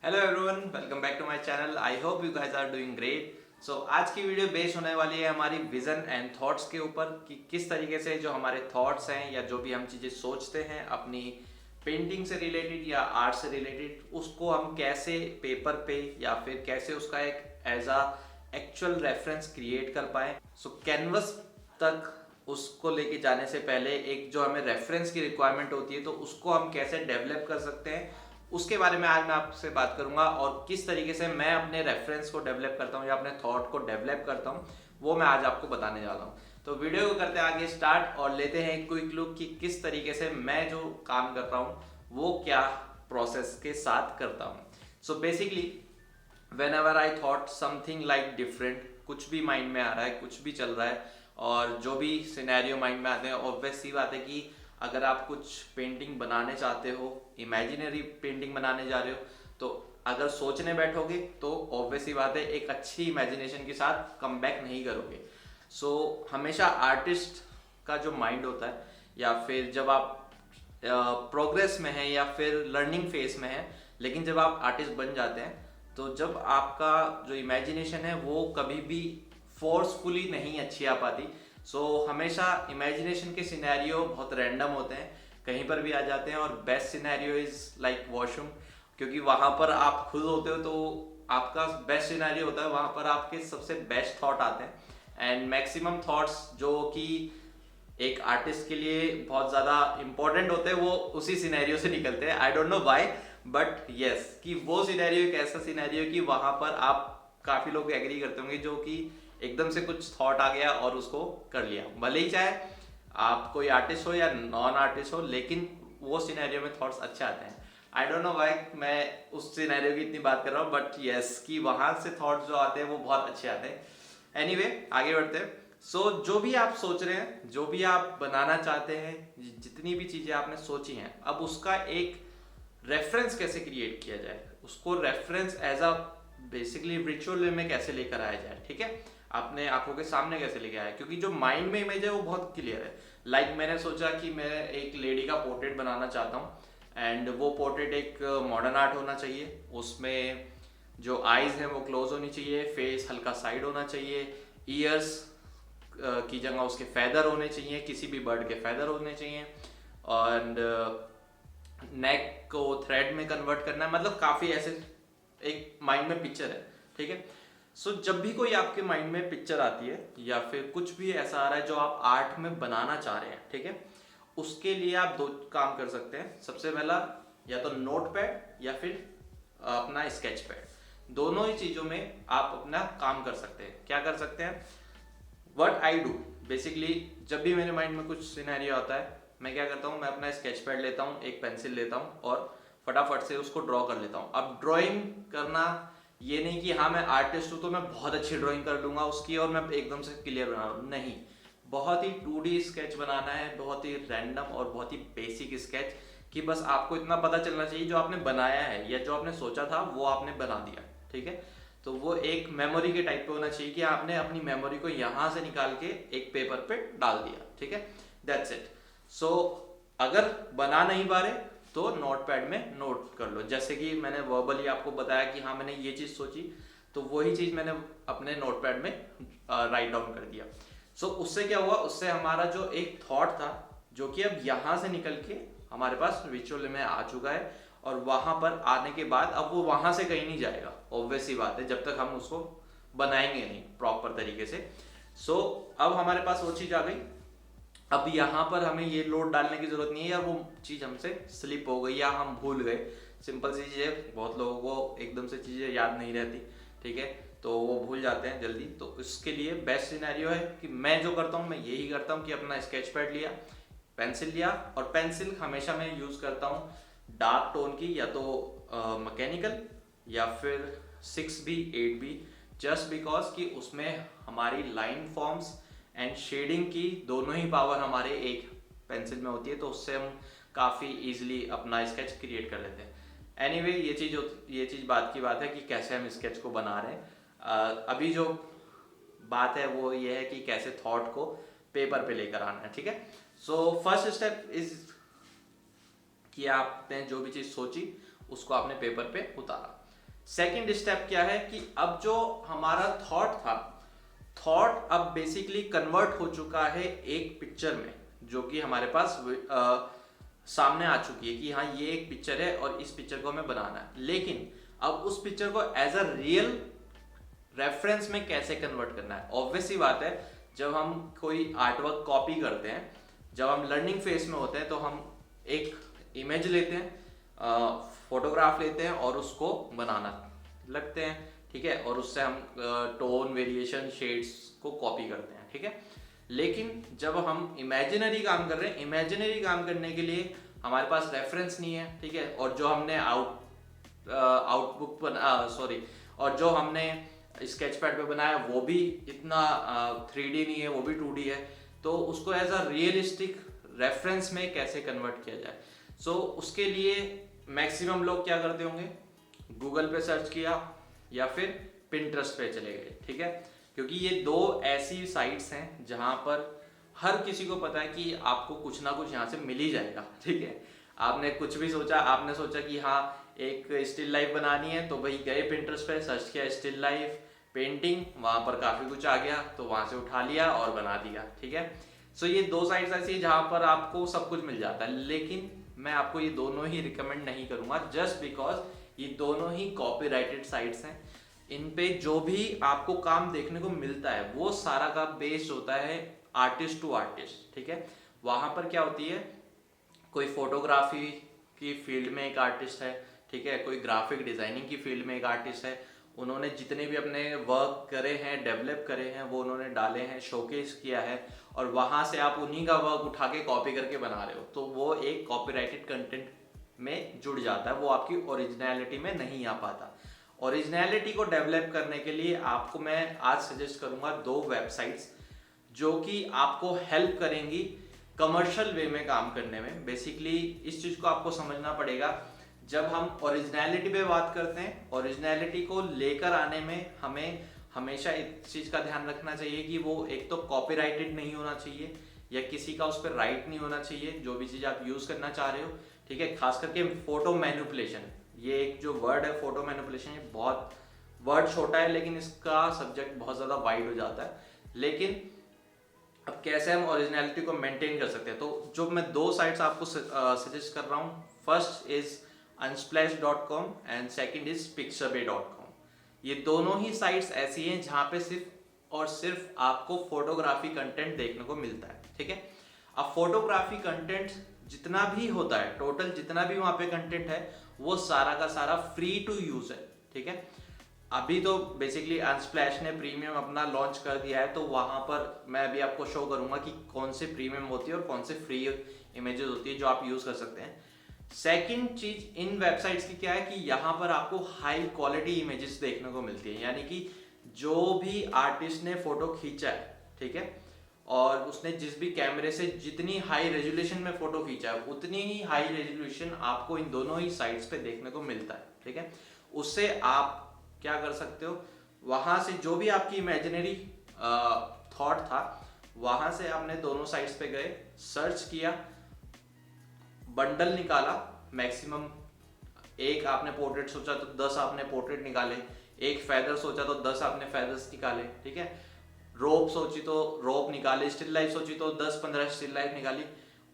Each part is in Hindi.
Hello everyone, welcome back to my channel. I hope you guys are doing great. So आज की वीडियो बेस्ड होने वाली है हमारी विजन एंड थॉट्स के ऊपर कि किस तरीके से जो हमारे थॉट्स हैं या जो भी हम चीज़ें सोचते हैं अपनी पेंटिंग से रिलेटेड या आर्ट से रिलेटेड, उसको हम कैसे पेपर पे या फिर कैसे उसका एक as a actual reference create कर पाए। सो कैनवस तक उसको लेके जाने से पहले एक जो हमें रेफरेंस की रिक्वायरमेंट होती है तो उसको हम कैसे डेवलप कर सकते हैं, उसके बारे में आज मैं आपसे बात करूंगा। और किस तरीके से मैं अपने रेफरेंस को डेवलप करता हूँ या अपने थॉट को डेवलप करता हूँ, वो मैं आज आपको बताने जा रहा हूँ। तो वीडियो को करते हैं आगे स्टार्ट और लेते हैं एक क्विक लुक कि किस तरीके से मैं जो काम कर रहा हूँ वो क्या प्रोसेस के साथ करता हूँ। So basically whenever I thought something like different, कुछ भी माइंड में आ रहा है, कुछ भी चल रहा है और जो भी सिनेरियो माइंड में आते हैं, ऑब्वियस सी बात है कि अगर आप कुछ पेंटिंग बनाने चाहते हो, इमेजिनरी पेंटिंग बनाने जा रहे हो, तो अगर सोचने बैठोगे तो ऑब्वियस सी बात है एक अच्छी इमेजिनेशन के साथ कम बैक नहीं करोगे। हमेशा आर्टिस्ट का जो माइंड होता है या फिर जब आप प्रोग्रेस में है या फिर लर्निंग फेज में है, लेकिन जब आप आर्टिस्ट बन जाते हैं तो जब आपका जो इमेजिनेशन है वो कभी भी फोर्सफुली नहीं अच्छी आ पाती। हमेशा इमेजिनेशन के सिनेरियो बहुत रैंडम होते हैं, कहीं पर भी आ जाते हैं। और best scenario is like washroom, क्योंकि वहां पर आप खुद होते हो तो आपका बेस्ट सिनेरियो होता है, वहां पर आपके सबसे बेस्ट थॉट आते हैं एंड मैक्सिमम थॉट्स जो कि एक आर्टिस्ट के लिए बहुत ज्यादा इंपॉर्टेंट होते हैं वो उसी सिनेरियो से निकलते हैं। I don't know why, but yes कि वो सिनेरियो एक ऐसा सिनेरियो कि वहां पर आप काफी लोग एग्री करते होंगे जो कि एकदम से कुछ थॉट आ गया और उसको कर लिया। भले ही चाहे आप कोई आर्टिस्ट हो या नॉन आर्टिस्ट हो, लेकिन वो सिनेरियो में थॉट्स अच्छे आते हैं। आई डोंट नो व्हाई मैं उस सिनेरियो की इतनी बात कर रहा हूँ, बट यस कि वहां से थॉट्स जो आते हैं वो बहुत अच्छे आते हैं। एनीवे आगे बढ़ते हैं। जो भी आप सोच रहे हैं, जो भी आप बनाना चाहते हैं, जितनी भी चीजें आपने सोची हैं, अब उसका एक रेफरेंस कैसे क्रिएट किया जाए, उसको reference as a basically ritual में कैसे लेकर आया जाए, ठीक है, अपने आंखों के सामने कैसे लेके आया। क्योंकि जो माइंड में इमेज है वो बहुत क्लियर है। मैंने सोचा कि मैं एक लेडी का पोर्ट्रेट बनाना चाहता हूँ एंड वो पोर्ट्रेट एक मॉडर्न आर्ट होना चाहिए। उसमें जो आईज है वो क्लोज होनी चाहिए, फेस हल्का साइड होना चाहिए, ईयर्स की जगह उसके फेदर होने चाहिए, किसी भी बर्ड के फेदर होने चाहिए, एंड नेक को थ्रेड में कन्वर्ट करना है। मतलब काफी ऐसे एक माइंड में पिक्चर है, ठीक है। जब भी कोई आपके माइंड में पिक्चर आती है या फिर कुछ भी ऐसा आ रहा है जो आप आर्ट में बनाना चाह रहे हैं, ठीक है, उसके लिए आप दो काम कर सकते हैं। सबसे पहला या तो नोट पैड या फिर अपना स्केच पैड, दोनों ही चीजों में आप अपना काम कर सकते हैं। क्या कर सकते हैं, व्हाट आई डू बेसिकली, जब भी मेरे माइंड में कुछ सिनेरियो आता है मैं क्या करता हूँ, मैं अपना स्केच पैड लेता हूँ, एक पेंसिल लेता हूँ और फटाफट से उसको ड्रॉ कर लेता हूँ। अब ड्राइंग करना ये नहीं कि हाँ मैं आर्टिस्ट हूँ तो मैं बहुत अच्छी ड्राइंग कर लूंगा उसकी और मैं एकदम से क्लियर बना रहा हूँ, नहीं। बहुत ही 2D स्केच बनाना है, बहुत ही रैंडम और बहुत ही बेसिक स्केच कि बस आपको इतना पता चलना चाहिए जो आपने बनाया है या जो आपने सोचा था वो आपने बना दिया, ठीक है। तो वो एक मेमोरी के टाइप पे होना चाहिए कि आपने अपनी मेमोरी को यहाँ से निकाल के एक पेपर पे डाल दिया, ठीक है, दैट्स इट। अगर बना नहीं पा रहे तो नोट पैड में नोट कर लो, जैसे कि मैंने वर्बली आपको बताया कि हाँ मैंने ये चीज सोची, तो वही चीज मैंने अपने नोट पैड में राइट डाउन कर दिया। उससे क्या हुआ, उससे हमारा जो एक थॉट था जो कि अब यहाँ से निकल के हमारे पास विजुअल में आ चुका है और वहां पर आने के बाद अब वो वहां से कहीं नहीं जाएगा, ऑब्वियस सी बात है, जब तक हम उसको बनाएंगे नहीं प्रॉपर तरीके से। अब हमारे पास वो चीज आ गई। अब यहाँ पर हमें ये लोड डालने की जरूरत नहीं है या वो चीज हमसे स्लिप हो गई या हम भूल गए। सिंपल सी चीज है, बहुत लोगों को एकदम से चीजें याद नहीं रहती, ठीक है, तो वो भूल जाते हैं जल्दी। तो इसके लिए बेस्ट सिनेरियो है कि मैं जो करता हूँ मैं यही करता हूँ कि अपना स्केच पैड लिया, पेंसिल लिया, और पेंसिल हमेशा मैं यूज करता हूँ डार्क टोन की, या तो मैकेनिकल या फिर 6B 8B, जस्ट बिकॉज कि उसमें हमारी लाइन फॉर्म्स एंड शेडिंग की दोनों ही पावर हमारे एक पेंसिल में होती है, तो उससे हम काफ़ी इजीली अपना स्केच क्रिएट कर लेते हैं। एनीवे ये चीज़ बात की बात है कि कैसे हम स्केच को बना रहे हैं। अभी जो बात है वो ये है कि कैसे थॉट को पेपर पे लेकर आना है, ठीक है। फर्स्ट स्टेप इज कि आपने जो भी चीज़ सोची उसको आपने पेपर पे उतारा। सेकंड स्टेप क्या है कि अब जो हमारा थॉट था, थॉट अब बेसिकली कन्वर्ट हो चुका है एक पिक्चर में, जो कि हमारे पास सामने आ चुकी है कि हाँ ये एक पिक्चर है और इस पिक्चर को हमें बनाना है। लेकिन अब उस पिक्चर को एज अ रियल रेफरेंस में कैसे कन्वर्ट करना है। ऑब्वियस सी बात है, जब हम कोई आर्टवर्क कॉपी करते हैं, जब हम लर्निंग फेज में होते हैं, तो हम एक इमेज लेते हैं, फोटोग्राफ लेते हैं और उसको बनाना लगते हैं, ठीक है, और उससे हम टोन वेरिएशन शेड्स को कॉपी करते हैं, ठीक है। लेकिन जब हम इमेजिनरी काम कर रहे हैं, इमेजिनरी काम करने के लिए हमारे पास रेफरेंस नहीं है, ठीक है, और जो हमने आउटबुक और जो हमने स्केच पैड पे बनाया वो भी इतना 3D नहीं है, वो भी 2D है, तो उसको एज अ रियलिस्टिक रेफरेंस में कैसे कन्वर्ट किया जाए। सो उसके लिए मैक्सिमम लोग क्या करते होंगे, गूगल पे सर्च किया या फिर पिंटरेस्ट पे चले गए, ठीक है, क्योंकि ये दो ऐसी साइट्स हैं जहां पर हर किसी को पता है कि आपको कुछ ना कुछ यहाँ से मिल ही जाएगा, ठीक है। आपने कुछ भी सोचा, आपने सोचा कि हाँ एक स्टिल लाइफ बनानी है, तो भाई गए पिंटरेस्ट पे, सर्च किया स्टिल लाइफ पेंटिंग, वहां पर काफी कुछ आ गया, तो वहां से उठा लिया और बना दिया, ठीक है। सो ये दो साइट्स ऐसी है जहां पर आपको सब कुछ मिल जाता है, लेकिन मैं आपको ये दोनों ही रिकमेंड नहीं करूंगा, जस्ट बिकॉज ये दोनों ही कॉपीराइटेड साइट्स हैं। इन पे जो भी आपको काम देखने को मिलता है वो सारा का बेस्ड होता है आर्टिस्ट टू आर्टिस्ट, ठीक है। वहां पर क्या होती है, कोई फोटोग्राफी की फील्ड में एक आर्टिस्ट है, ठीक है, कोई ग्राफिक डिजाइनिंग की फील्ड में एक आर्टिस्ट है, उन्होंने जितने भी अपने वर्क करे हैं, डेवलप करे हैं, वो उन्होंने डाले हैं, शोकेस किया है, और वहां से आप उन्हीं का वर्क उठा के कॉपी करके बना रहे हो, तो वो एक कॉपीराइटेड कंटेंट में जुड़ जाता है, वो आपकी ओरिजिनलिटी में नहीं आ पाता। ओरिजिनलिटी को डेवलप करने के लिए आपको मैं आज सजेस्ट करूंगा दो वेबसाइट्स जो कि आपको हेल्प करेंगी कमर्शियल वे में काम करने में। बेसिकली इस चीज को आपको समझना पड़ेगा, जब हम ओरिजिनलिटी पे बात करते हैं, ओरिजिनलिटी को लेकर आने में हमें हमेशा इस चीज का ध्यान रखना चाहिए कि वो एक तो कॉपीराइटेड नहीं होना चाहिए या किसी का उस पर राइट नहीं होना चाहिए, जो भी चीज आप यूज करना चाह रहे हो, ठीक है। खास करके फोटो मैनिपुलेशन, ये एक जो वर्ड है फोटो मैनिपुलेशन, ये बहुत वर्ड छोटा है लेकिन इसका सब्जेक्ट बहुत ज्यादा वाइड हो जाता है। लेकिन अब कैसे हम ओरिजिनलिटी को मेंटेन कर सकते हैं, तो जो मैं दो साइट्स आपको सजेस्ट कर रहा हूँ, first is unsplash.com and second is pixabay.com। ये दोनों ही साइट्स ऐसी हैं जहां पे सिर्फ और सिर्फ आपको फोटोग्राफी कंटेंट देखने को मिलता है, ठीक है। अब फोटोग्राफी कंटेंट जितना भी होता है, टोटल जितना भी वहां पे कंटेंट है, वो सारा का सारा फ्री टू यूज है, ठीक है। अभी तो बेसिकली अनस्प्लैश ने प्रीमियम अपना लॉन्च कर दिया है, तो वहां पर मैं अभी आपको शो करूंगा कि कौन से प्रीमियम होती है और कौन से फ्री इमेजेस होती है जो आप यूज कर सकते हैं। सेकंड चीज इन वेबसाइट्स की क्या है कि यहाँ पर आपको हाई क्वालिटी इमेजेस देखने को मिलती है, यानी कि जो भी आर्टिस्ट ने फोटो खींचा है, ठीक है, और उसने जिस भी कैमरे से जितनी हाई रेजोल्यूशन में फोटो खींचा है, उतनी ही हाई रेजोल्यूशन आपको इन दोनों ही साइट्स पे देखने को मिलता है, ठीक है। उससे आप क्या कर सकते हो, वहां से जो भी आपकी इमेजिनरी थॉट था, वहां से आपने दोनों साइट्स पे गए, सर्च किया, बंडल निकाला, मैक्सिमम एक आपने पोर्ट्रेट सोचा तो 10 आपने पोर्ट्रेट निकाले, एक फेदर सोचा तो 10 आपने फेदर्स निकाले, ठीक है, रोप सोची तो रोप निकाले, स्टिल लाइफ सोची तो 10-15 स्टिल लाइफ निकाली।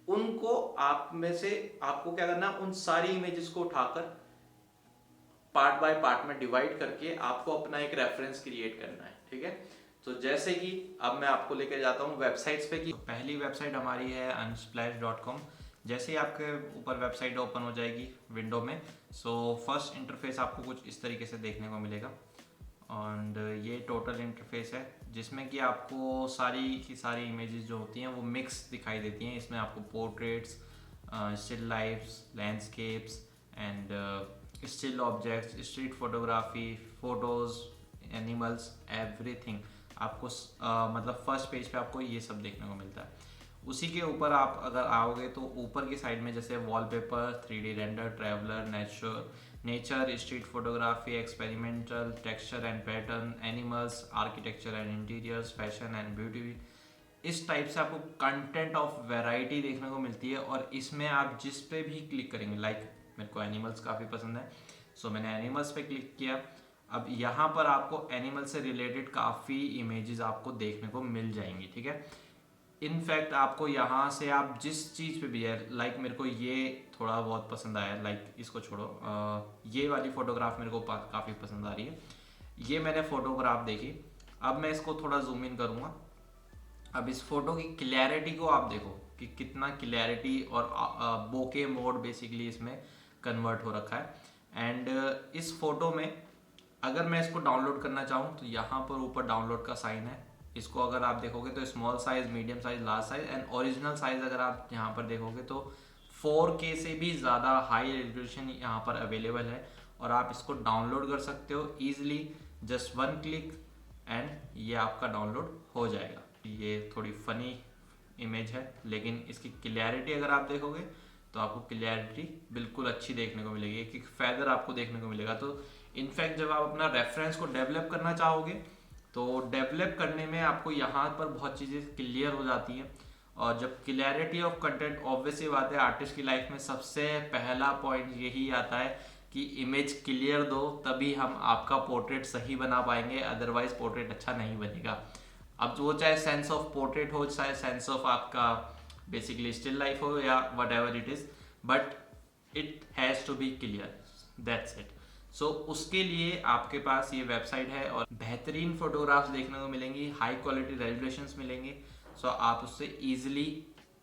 उनको आप में से आपको क्या करना, उन सारी इमेजेस को उठाकर पार्ट बाय पार्ट में डिवाइड करके आपको अपना एक रेफरेंस क्रिएट करना है, ठीक है। तो जैसे कि अब मैं आपको लेकर जाता हूँ वेबसाइट्स पे कि पहली वेबसाइट हमारी है unsplash.com। जैसे ही आपके ऊपर वेबसाइट ओपन हो जाएगी विंडो में, सो फर्स्ट इंटरफेस आपको कुछ इस तरीके से देखने को मिलेगा, एंड ये टोटल इंटरफेस है जिसमें कि आपको सारी की सारी इमेजेस जो होती हैं वो मिक्स दिखाई देती हैं। इसमें आपको portraits, still lifes, landscapes and still objects, street photography, photos, animals, everything आपको मतलब फर्स्ट पेज पे आपको ये सब देखने को मिलता है। उसी के ऊपर आप अगर आओगे तो ऊपर की साइड में जैसे wallpaper, 3D render, traveller, nature, street photography, experimental, texture and pattern, animals, architecture and interiors, fashion and beauty, इस टाइप से आपको कंटेंट ऑफ वैरायटी देखने को मिलती है। और इसमें आप जिस पे भी क्लिक करेंगे, लाइक मेरे को एनिमल्स काफ़ी पसंद है, सो मैंने एनिमल्स पे क्लिक किया। अब यहाँ पर आपको एनिमल से रिलेटेड काफ़ी इमेजेस आपको देखने को मिल जाएंगी, ठीक है। इनफैक्ट आपको यहाँ से आप जिस चीज़ पे भी है, लाइक मेरे को ये थोड़ा बहुत पसंद आया, लाइक इसको छोड़ो, ये वाली फ़ोटोग्राफ मेरे को काफ़ी पसंद आ रही है। ये मैंने फ़ोटोग्राफ देखी। अब मैं इसको थोड़ा जूम इन करूँगा। अब इस फोटो की क्लैरिटी को आप देखो कि कितना क्लैरिटी और बोके मोड बेसिकली इसमें कन्वर्ट हो रखा है। एंड इस फोटो में अगर मैं इसको डाउनलोड करना चाहूँ तो यहाँ पर ऊपर डाउनलोड का साइन है। इसको अगर आप देखोगे तो small size, medium size, large size and original size अगर आप यहाँ पर देखोगे तो 4K से भी ज़्यादा हाई रेजोल्यूशन यहाँ पर अवेलेबल है और आप इसको डाउनलोड कर सकते हो ईजिली, जस्ट 1 क्लिक एंड ये आपका डाउनलोड हो जाएगा। ये थोड़ी फनी इमेज है लेकिन इसकी क्लैरिटी अगर आप देखोगे तो आपको क्लैरिटी बिल्कुल अच्छी देखने को मिलेगी, एक फैदर आपको देखने को मिलेगा। तो इनफैक्ट जब आप अपना रेफरेंस को डेवलप करना चाहोगे तो डेवलप करने में आपको यहाँ पर बहुत चीज़ें क्लियर हो जाती हैं। और जब क्लैरिटी ऑफ कंटेंट, ऑब्वियसली बात है आर्टिस्ट की लाइफ में सबसे पहला पॉइंट यही आता है कि इमेज क्लियर दो, तभी हम आपका पोर्ट्रेट सही बना पाएंगे, अदरवाइज पोर्ट्रेट अच्छा नहीं बनेगा। अब वो चाहे सेंस ऑफ पोर्ट्रेट हो, चाहे सेंस ऑफ आपका बेसिकली स्टिल लाइफ हो या whatever it is, but it has to be clear, that's it. So उसके लिए आपके पास ये वेबसाइट है और बेहतरीन फोटोग्राफ्स देखने को मिलेंगी, हाई क्वालिटी रेजोल्यूशंस मिलेंगे। सो आप उससे ईजिली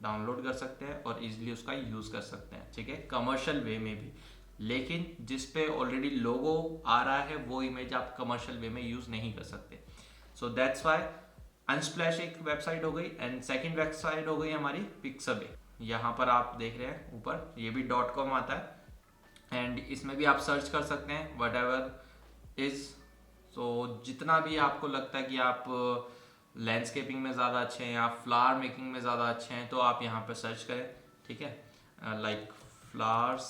डाउनलोड कर सकते हैं और ईजिली उसका यूज़ कर सकते हैं, ठीक है, कमर्शियल वे में भी। लेकिन जिस पे ऑलरेडी लोगो आ रहा है वो इमेज आप कमर्शियल वे में यूज़ नहीं कर सकते। सो दैट्स वाई अनस्प्लैश एक वेबसाइट हो गई एंड सेकंड वेबसाइट हो गई हमारी पिक्सबे। यहाँ पर आप देख रहे हैं ऊपर, ये भी .com आता है एंड इसमें भी आप सर्च कर सकते हैं वट एवर इज। सो जितना भी आपको लगता है कि आप लैंडस्केपिंग में ज़्यादा अच्छे हैं या फ्लावर मेकिंग में ज़्यादा अच्छे हैं तो आप यहाँ पर सर्च करें, ठीक है, लाइक फ्लावर्स,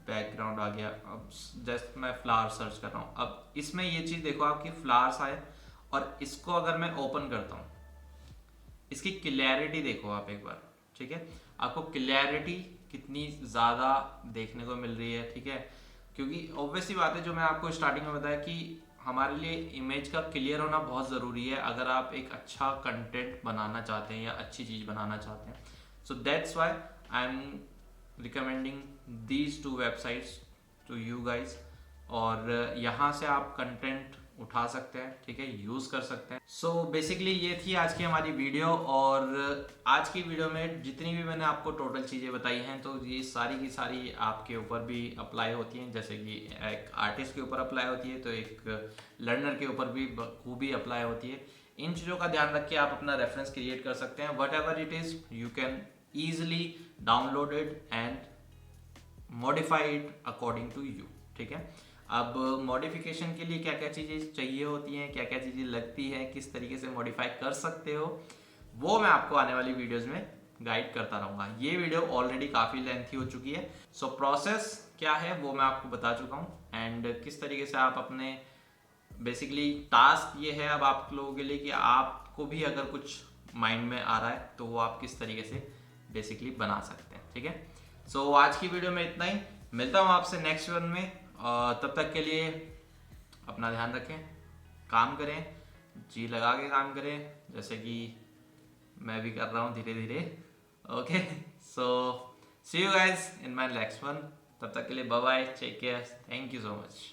बैकग्राउंड आ गया। अब जस्ट मैं फ्लावर सर्च कर रहा हूँ। अब इसमें ये चीज़ देखो आपकी फ्लावर्स आए और इसको अगर मैं ओपन करता हूँ, इसकी क्लैरिटी देखो आप एक बार, ठीक है, आपको क्लैरिटी कितनी ज़्यादा देखने को मिल रही है, ठीक है। क्योंकि ऑब्वियसली बात है, जो मैं आपको स्टार्टिंग में बताया कि हमारे लिए इमेज का क्लियर होना बहुत ज़रूरी है अगर आप एक अच्छा कंटेंट बनाना चाहते हैं या अच्छी चीज़ बनाना चाहते हैं। So that's why I am recommending these 2 websites to you guys. और यहाँ से आप कंटेंट उठा सकते हैं, ठीक है, यूज़ कर सकते हैं। सो बेसिकली ये थी आज की हमारी वीडियो। और आज की वीडियो में जितनी भी मैंने आपको टोटल चीज़ें बताई हैं तो ये सारी की सारी आपके ऊपर भी अप्लाई होती हैं। जैसे कि एक आर्टिस्ट के ऊपर अप्लाई होती है तो एक लर्नर के ऊपर भी खूबी अप्लाई होती है। इन चीज़ों का ध्यान रख के आप अपना रेफरेंस क्रिएट कर सकते हैं। Whatever it is you can easily download it and modify it according to you, ठीक है। अब मॉडिफिकेशन के लिए क्या क्या चीज़ें चाहिए होती हैं, क्या क्या चीज़ें लगती हैं, किस तरीके से मॉडिफाई कर सकते हो, वो मैं आपको आने वाली वीडियोस में गाइड करता रहूँगा। ये वीडियो ऑलरेडी काफ़ी लेंथी हो चुकी है। सो प्रोसेस क्या है वो मैं आपको बता चुका हूँ एंड किस तरीके से आप अपने बेसिकली टास्क ये है अब आप लोगों के लिए कि आपको भी अगर कुछ माइंड में आ रहा है तो वो आप किस तरीके से बेसिकली बना सकते हैं, ठीक है। सो आज की वीडियो में इतना ही, मिलता हूँ आपसे नेक्स्ट वन में। तब तक के लिए अपना ध्यान रखें, काम करें, जी लगा के काम करें, जैसे कि मैं भी कर रहा हूँ धीरे धीरे। Okay, so see you guys in my next one. तब तक के लिए bye bye, take care, thank you so much.